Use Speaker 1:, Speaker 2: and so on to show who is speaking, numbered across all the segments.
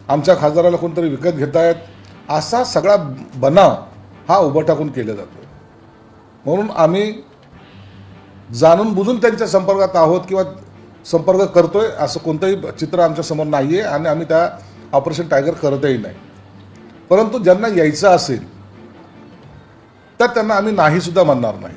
Speaker 1: आमच्या खासदाराला कोणतरी विकत घेतायत, असा सगळा बनाव हा उभा टाकून केला जातो. म्हणून आम्ही जाणून बुजून त्यांच्या संपर्कात आहोत किंवा संपर्क करतोय असं कोणतंही चित्र आमच्यासमोर नाही आहे आणि आम्ही त्या ऑपरेशन टायगर करतही नाही. परंतु ज्यांना यायचं असेल तर त्यांना आम्ही नाही सुद्धा म्हणणार नाही.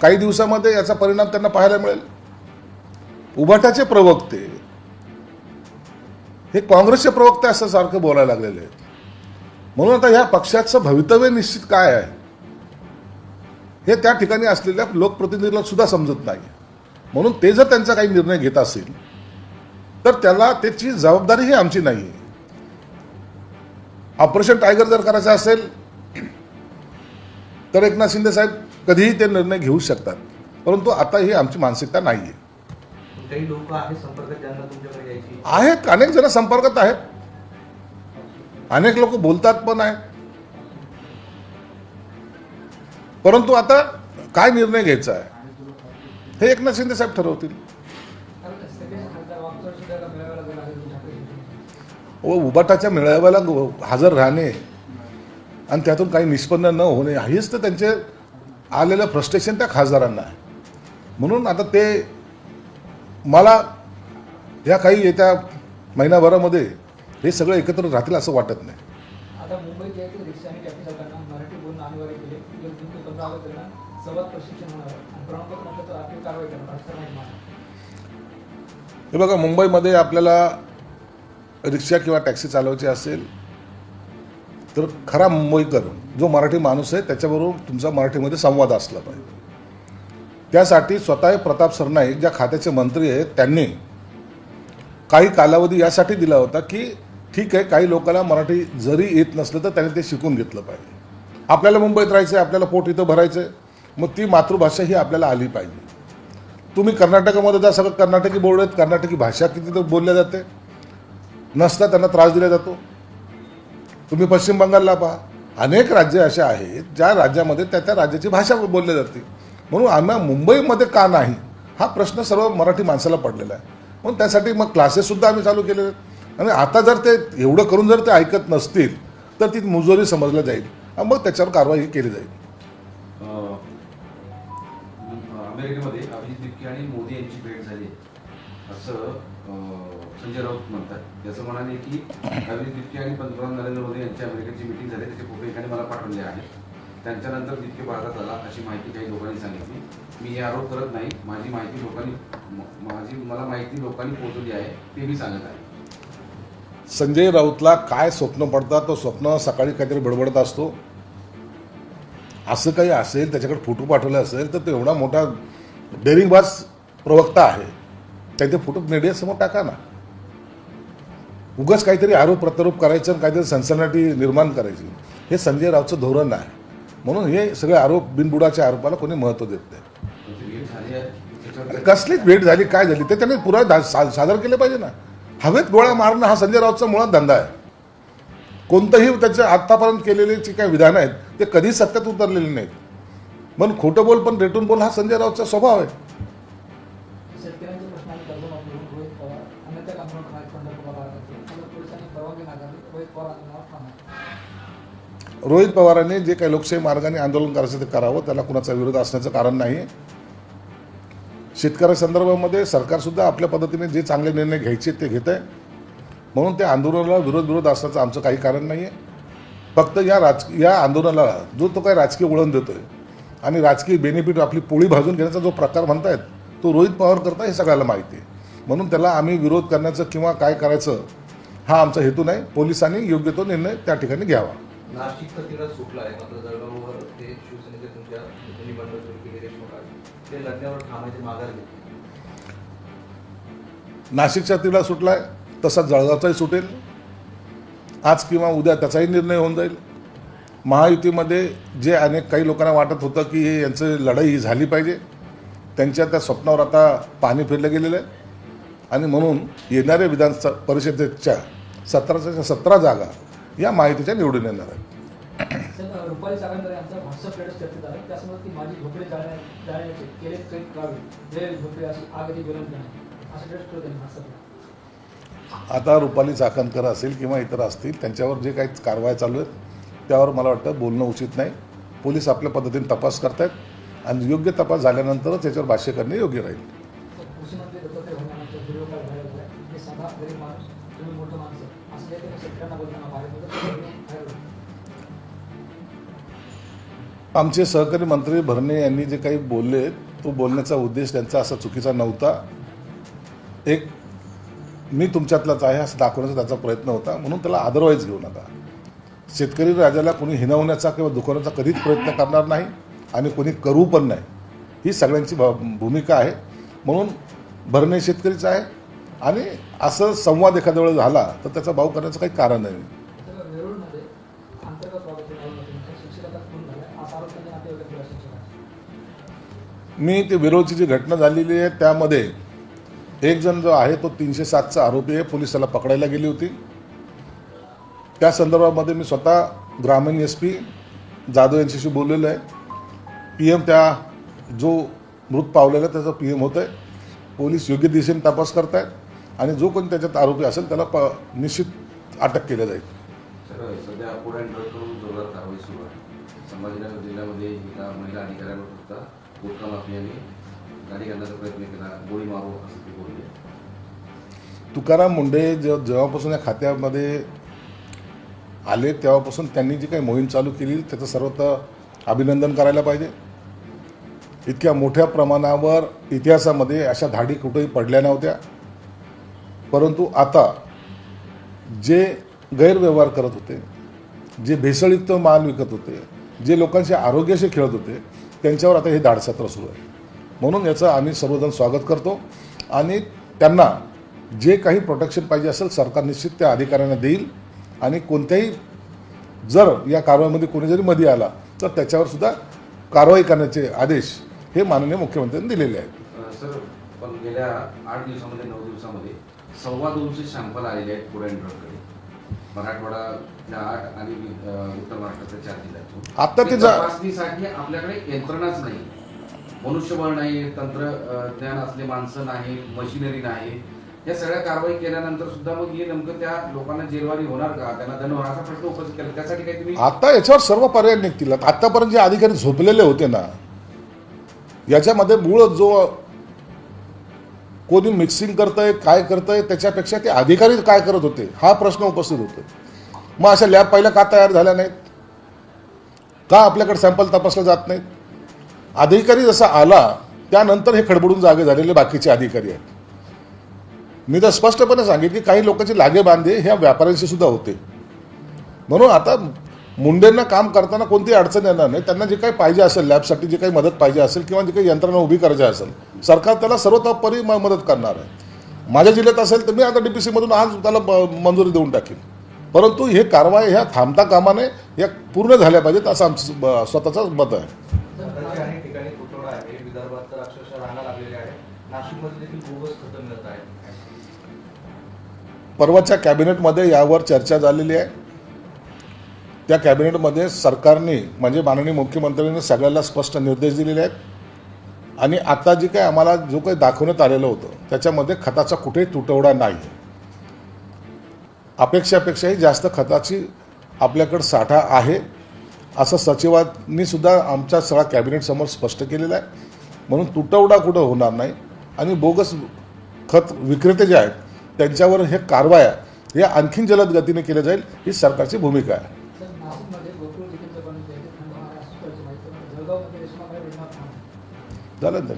Speaker 1: काही दिवसामध्ये याचा परिणाम त्यांना पाहायला मिळेल. उभाटाचे प्रवक्ते हे काँग्रेसचे प्रवक्ते असं सारखं बोलायला लागलेले आहेत. म्हणून आता ह्या पक्षाचं भवितव्य निश्चित काय आहे हे त्या ठिकाणी असलेल्या लोकप्रतिनिधीला सुद्धा समजत नाही. म्हणून ते जर त्यांचा काही निर्णय घेत असेल तर त्याला त्याची जबाबदारी ही आमची नाही आहे. ऑपरेशन टायगर जर करायचं असेल तर एकनाथ शिंदे साहेब कधीही ते निर्णय घेऊ शकतात. परंतु आता ही आमची मानसिकता नाही आहे.
Speaker 2: काही लोक आहेत संपर्कात ज्यांना तुमच्याकडे यायची
Speaker 1: आहेत, अनेक जण संपर्कात आहेत, अनेक लोक बोलतात पण आहेत. परंतु आता काय निर्णय घ्यायचा आहे हे एकनाथ शिंदे साहेब ठरवतील. व उबाटाच्या मेळाव्याला हजर राहणे आणि त्यातून काही निष्पन्न न होणे हेच तर त्यांचे आलेलं फ्रस्ट्रेशन त्या खासदारांना आहे. म्हणून आता ते मला या काही येत्या महिनाभरामध्ये हे सगळं एकत्र राहतील असं वाटत नाही.
Speaker 3: आता मुंबईत यायचं रिक्षा आणि टॅक्सी चालकांना मराठी बोलणं अनिवार्य केले. गेल्या 15 ऑगस्टला संवाद प्रशिक्षण होणार आणि प्रमाणपत्र नसलं तर आर्थिक कारवाई करणार असं नाही.
Speaker 1: हे बघा, मुंबईमध्ये आपल्याला रिक्षा किंवा टॅक्सी चालवायची असेल तर खरा मुंबईकर जो मराठी माणूस आहे त्याच्याबरोबर तुमचा मराठीमध्ये संवाद असला पाहिजे. त्यासाठी स्वतः प्रताप सरनाईक ज्या खात्याचे मंत्री आहेत त्यांनी काही कालावधी यासाठी दिला होता की ठीक आहे, काही लोकांना मराठी जरी येत नसलं तर त्यांनी ते शिकून घेतलं पाहिजे. आपल्याला मुंबईत राहायचं आहे, आपल्याला पोट इथं भरायचं आहे, मग ती मातृभाषा ही आपल्याला आली पाहिजे. तुम्ही कर्नाटकामध्ये जा, सगळं कर्नाटकी बोर्ड आहेत, कर्नाटकी भाषा किती तर बोलल्या जाते, नसता त्यांना त्रास दिला जातो. तुम्ही पश्चिम बंगालला पहा, अनेक राज्य असे आहेत ज्या राज्यामध्ये त्या त्या राज्याची भाषा बोलली जाते. म्हणून आम्ही मुंबईमध्ये का नाही हा प्रश्न सर्व मराठी माणसाला पडलेला आहे. म्हणून त्यासाठी मग क्लासेससुद्धा आम्ही चालू केलेले आहेत. आणि आता जर ते एवढं करून जर ते ऐकत नसतील तर ती मुजोरी समजलं जाईल, मग त्याच्यावर कारवाई केली जाईल.
Speaker 4: अमेरिकेमध्ये अभिजित दिपके आणि मोदी यांची भेट झाली असं संजय राऊत म्हणतात. याचं म्हणाले की अभिजित दिपके आणि पंतप्रधान नरेंद्र मोदी यांची अमेरिकेची मिटिंग झाली, त्याचे फोटो एकाने मला पाठवले आहेत. त्यांच्यानंतर दिपके भारतात आला अशी माहिती काही लोकांनी सांगितली. मी हे आरोप करत नाही, मला माहिती लोकांनी पोहोचवली आहे ते मी सांगत आहे.
Speaker 1: संजय राऊतला काय स्वप्न पडतात, तो स्वप्न सकाळी काहीतरी बडबडत असतो. असं काही असेल, त्याच्याकडे फोटो पाठवले असेल तर तो एवढा मोठा डेअरिंगबाज प्रवक्ता आहे, त्याचे फोटो मीडियासमोर टाका ना. उगाच काहीतरी आरोप प्रत्यारोप करायचं आणि काहीतरी सनसनाटी निर्माण करायची हे संजय राऊतचं धोरण आहे. म्हणून हे सगळे आरोप बिनबुडाच्या आरोपाला कोणी महत्त्व देत नाही. कसलीच भेट झाली, काय झाली ते त्याने पुरावे सादर केले पाहिजे ना. हवेत गोळ्या मारणं हा संजय राऊतचा मुळात धंदा आहे. कोणतंही त्याचे आत्तापर्यंत केलेले जे काही विधान आहेत ते कधीच सत्यात उतरलेले नाहीत. म्हणून खोटं बोल पण रेटून बोल हा संजय राऊतचा स्वभाव आहे.
Speaker 3: शेतकऱ्यांच्या प्रश्नांनी कर्ज माफ करून रोहित पवार अन्य त्या कामावर पंढरपूरला पोलिसांनी परवानगी नाकारली. रोहित पवार आंदोलनावर ठाम आहे.
Speaker 1: रोहित पवारांनी जे काही लोकशाही मार्गाने आंदोलन करायचं ते करावं, त्याला कुणाचा विरोध असण्याचं कारण नाही. शेतकऱ्यांसंदर्भामध्ये सरकारसुद्धा आपल्या पद्धतीने जे चांगले निर्णय घ्यायचे ते घेत आहे. म्हणून त्या आंदोलनाला विरोध असण्याचं आमचं काही कारण नाही आहे. फक्त या आंदोलनाला जो तो काही राजकीय वळण देतोय आणि राजकीय बेनिफिट आपली पोळी भाजून घेण्याचा जो प्रकार म्हणतायत तो रोहित पवार करता हे सगळ्याला माहिती आहे. म्हणून त्याला आम्ही विरोध करण्याचं किंवा काय करायचं हा आमचा हेतू नाही. पोलिसांनी योग्य तो निर्णय त्या ठिकाणी घ्यावा.
Speaker 2: नाशिकचा तिढा सुटला आहे, मात्र जळगाववर ते शिवसेनेचे तुमच्या निबंध ते लढण्यावर ठामाची माघार घेतली.
Speaker 1: नाशिकचा तिढा सुटलाय तसा जळगावचाही सुटेल. आज किंवा उद्या त्याचाही निर्णय होऊन जाईल. महायुतीमध्ये जे अनेक काही लोकांना वाटत होतं की हे यांचं लढाई झाली पाहिजे, त्यांच्या त्या स्वप्नावर आता पाणी फिरलं गेलेलं आहे. आणि म्हणून येणाऱ्या विधान परिषदेच्या 17 जागा या महायुतीच्या निवडून येणार आहेत.
Speaker 3: रुपाली चाकणकर यांचा व्हॉट्सअप स्टेटस चर्चेत आला. त्यासमोर ती माझी झोपडी जाळण्याचे केले काही करावे, झोपडी अशी आग विनंती नाही असं स्टेटस ठेवलं त्यांनी व्हॉट्सअपला.
Speaker 1: आता रुपाली चाकणकर असेल किंवा इतर असतील त्यांच्यावर जे काही कारवाई चालू आहेत त्यावर मला वाटतं बोलणं उचित नाही. पोलीस आपल्या पद्धतीने तपास करतायत आणि योग्य तपास झाल्यानंतरच त्याच्यावर भाष्य करणे योग्य राहील.
Speaker 3: कृषी मंत्री दत्तात्रय भरणे व्हिडिओ कॉल व्हायरल झाला की साधा गरीब माणूस तुम्ही मोठं माणसं असं काही शेतकऱ्यांना बोलताना बाहेर
Speaker 1: आमचे सहकारी मंत्री भरणे यांनी जे काही बोलले तो बोलण्याचा उद्देश त्यांचा असा चुकीचा नव्हता. एक मी तुमच्यातलाच आहे असं दाखवण्याचा त्याचा प्रयत्न होता, म्हणून त्याला अदरवाईज घेऊ नका. शेतकरी राजाला कोणी हिणवण्याचा किंवा दुखवण्याचा कधीच प्रयत्न करणार नाही आणि कोणी करू पण नाही. ही सगळ्यांची भूमिका आहे. म्हणून भरणे शेतकरीच आहे आणि असं संवाद एखाद्या वेळेस झाला तर त्याचा भाव करण्याचं काही कारण नाही.
Speaker 3: वेरूळमध्ये अंतर्गत बाबतीत शिक्षकाचा खून झाला असा आरोप त्यांच्या नातेवाईकांनी केला शिक्षकाचा.
Speaker 1: मी ते वेरोळची जी घटना झालेली आहे त्यामध्ये एक जण जो आहे तो 307चा आरोपी आहे. पोलीस त्याला पकडायला गेली होती. त्या संदर्भामध्ये मी स्वतः ग्रामीण SP जाधव यांच्याशी बोललेलो आहे. PM त्या जो मृत पावलेला त्याचा PM होत आहे. पोलीस योग्य दिशेने तपास करत आहेत आणि जो कोणी त्याच्यात आरोपी असेल त्याला निश्चित अटक केली जाईल.
Speaker 4: सर, सध्या फूड अँड ड्रग करून जोरदार कारवाई सुरू आहे. संभाजीनगर जिल्ह्यामध्ये एका महिला अधिकाऱ्यावर फक्त गुटखा माफियाने गाडी करण्याचा प्रयत्न केला, गोळी मारू असं ते बोलले.
Speaker 1: तुकाराम मुंढे जेव्हापासून या खात्यामध्ये आले तेव्हापासून त्यांनी जी काही मोहीम चालू केली त्याचं सर्वत्र अभिनंदन करायला पाहिजे. इतक्या मोठ्या प्रमाणावर इतिहासामध्ये अशा धाडी कुठेही पडल्या नव्हत्या. परंतु आता जे गैरव्यवहार करत होते, जे भेसळयुक्त माल विकत होते, जे लोकांच्या आरोग्याशी खेळत होते त्यांच्यावर आता हे धाडसत्र सुरू आहे. म्हणून याचं आम्ही सर्वजण स्वागत करतो आणि त्यांना जे काही प्रोटेक्शन पाहिजे असेल सरकार निश्चित त्या अधिकाऱ्यांना देईल आणि कोणत्याही जर या कारवाईमध्ये कोणी जरी मध्ये आला तर त्याच्यावर सुद्धा कारवाई करण्याचे आदेश हे माननीय मुख्यमंत्र्यांनी दिलेले आहेत.
Speaker 4: सर, पण गेल्या 8 दिवसामध्ये 9 दिवसामध्ये 250 सॅम्पल आलेले आहेत फूड अँड ड्रगकडे. मराठवाड्यातल्या 8 आणि उत्तर महाराष्ट्रातल्या 4 जिल्ह्यातून.
Speaker 1: आता ते
Speaker 4: तपासणीसाठी आपल्याकडे यंत्रणाच नाही, मनुष्यबळ नाही, तंत्रज्ञान असले माणसं नाही, मशिनरी नाही. या सगळ्या कारवाई केल्यानंतर सुद्धा मग हे नेमकं त्या लोकांना जेरवारी होणार का, त्यांना दंड होणार असा प्रश्न उपस्थित केला. त्यासाठी काही तुम्ही
Speaker 1: आता याच्यावर सर्व पर्याय निघतील. आतापर्यंत जे अधिकारी झोपलेले होते ना याच्यामध्ये मूळ जो कोणी मिक्सिंग करतंय काय करतंय त्याच्यापेक्षा ते अधिकारी काय करत होते हा प्रश्न उपस्थित होतो. मग अशा लॅब पहिल्या का तयार झाल्या नाहीत, का आपल्याकडे सॅम्पल तपासले जात नाहीत. अधिकारी जसा आला त्यानंतर हे खडबडून जागे झालेले बाकीचे अधिकारी आहेत. मी तर स्पष्टपणे सांगितले की काही लोकांचे लागेबांधे ह्या व्यापाऱ्यांशी सुद्धा होते. म्हणून आता मुंडेंना काम करताना कोणतीही अडचण येणार नाही. त्यांना जे काही पाहिजे असेल लॅबसाठी जे काही मदत पाहिजे असेल किंवा जे काही यंत्रणा उभी करायची असेल सरकार त्याला सर्वतोपरी मदत करणार आहे. माझ्या जिल्ह्यात असेल तर मी आता DPC मधून आज त्याला मंजुरी देऊन टाकेल. परंतु हे कारवाई ह्या थांबता कामा नये, या पूर्ण झाल्या पाहिजेत असं आमचं स्वतःचं मत आहे.
Speaker 2: राज्याच्या अनेक ठिकाणी तुटवडा आहे. विदर्भात तर अक्षरशः रांगा लागलेल्या आहे. नाशिकमध्ये देखील बोगस खतं मिळत आहे.
Speaker 1: परवाच्या कॅबिनेटमध्ये यावर चर्चा झालेली आहे. त्या कॅबिनेटमध्ये सरकारने म्हणजे माननीय मुख्यमंत्र्यांनी सगळ्याला स्पष्ट निर्देश दिलेले आहेत आणि आता जे काही आम्हाला जो काही दाखवण्यात आलेलं होतं त्याच्यामध्ये खताचा कुठेही तुटवडा नाही. अपेक्षापेक्षाही जास्त खताची आपल्याकडे साठा आहे असं सचिवांनी सुद्धा आमच्या सगळ्या कॅबिनेटसमोर स्पष्ट केलेलं आहे. म्हणून तुटवडा कुठं होणार नाही आणि बोगस खत विक्रेते जे आहेत त्यांच्यावर हे कारवाया हे आणखीन जलद गतीने केले जाईल ही सरकारची भूमिका आहे. झालं ना.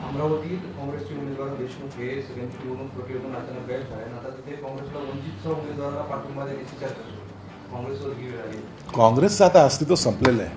Speaker 2: अमरावतीत काँग्रेसचे उमेदवार देशमुख हे सगळ्यांची निवडणूक प्रक्रियेतून अचानक गायब झाले आणि आता तिथे काँग्रेसला वंचितचा उमेदवाराला पाठिंबा देण्याची चर्चा सुरू आहे. काँग्रेसवर ही वेळ आली.
Speaker 1: काँग्रेसचं आता अस्तित्व संपलेलं आहे.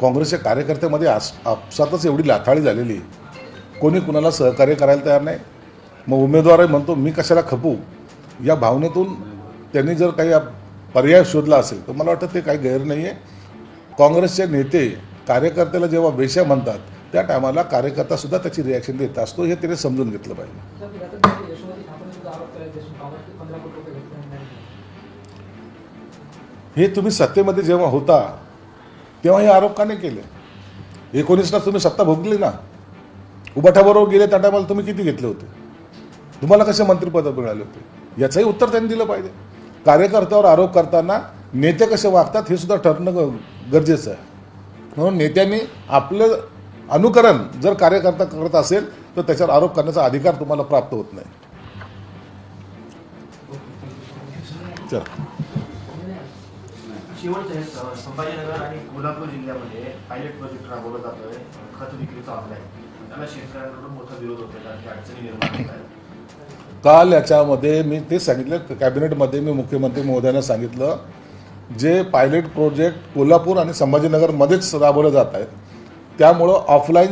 Speaker 1: काँग्रेसच्या कार्यकर्त्यामध्ये आपसातच एवढी लाथाळी झालेली आहे. कोणी कुणाला सहकार्य करायला तयार नाही. मग उमेदवारही म्हणतो मी कशाला खपू या भावनेतून त्यांनी जर काही पर्याय शोधला असेल तर मला वाटतं ते काही गैर नाही आहे. काँग्रेसचे नेते कार्यकर्त्याला जेव्हा वेश्या म्हणतात त्या टायमाला कार्यकर्तासुद्धा त्याची रिॲक्शन देत असतो हे त्याने समजून घेतलं पाहिजे. हे तुम्ही सत्तेमध्ये जेव्हा होता तेव्हा हे आरोप का नाही केले. 19ला तुम्ही सत्ता भोगली ना, उबाठाबरोबर गेले त्या टायमाला तुम्ही किती घेतले होते, तुम्हाला कसे मंत्रिपद मिळाले होते. याचंही उत्तर त्यांनी दिलं पाहिजे. कार्यकर्त्यावर आरोप करताना नेते कसे वागतात हे सुद्धा ठरणं गरजेचं आहे. म्हणून नेत्यांनी आपलं अनुकरण जर कार्यकर्ता करत असेल तर त्याच्यावर आरोप करण्याचा अधिकार तुम्हाला प्राप्त होत नाही. चल
Speaker 5: शेवटचं हे संभाजीनगर आणि कोल्हापूर जिल्ह्यामध्ये पायलट प्रोजेक्ट राबवला जातोय खत विक्रीचा ऑनलाईन. त्याला शेतकऱ्यांकडून मोठा विरोध होतोय कारण की अडचणी निर्माण होत आहेत.
Speaker 1: काल याच्यामध्ये मी ते सांगितलं, कॅबिनेटमध्ये मी मुख्यमंत्री महोदयांना सांगितलं, जे पायलट प्रोजेक्ट कोल्हापूर आणि संभाजीनगरमध्येच राबवले जात आहेत त्यामुळं ऑफलाईन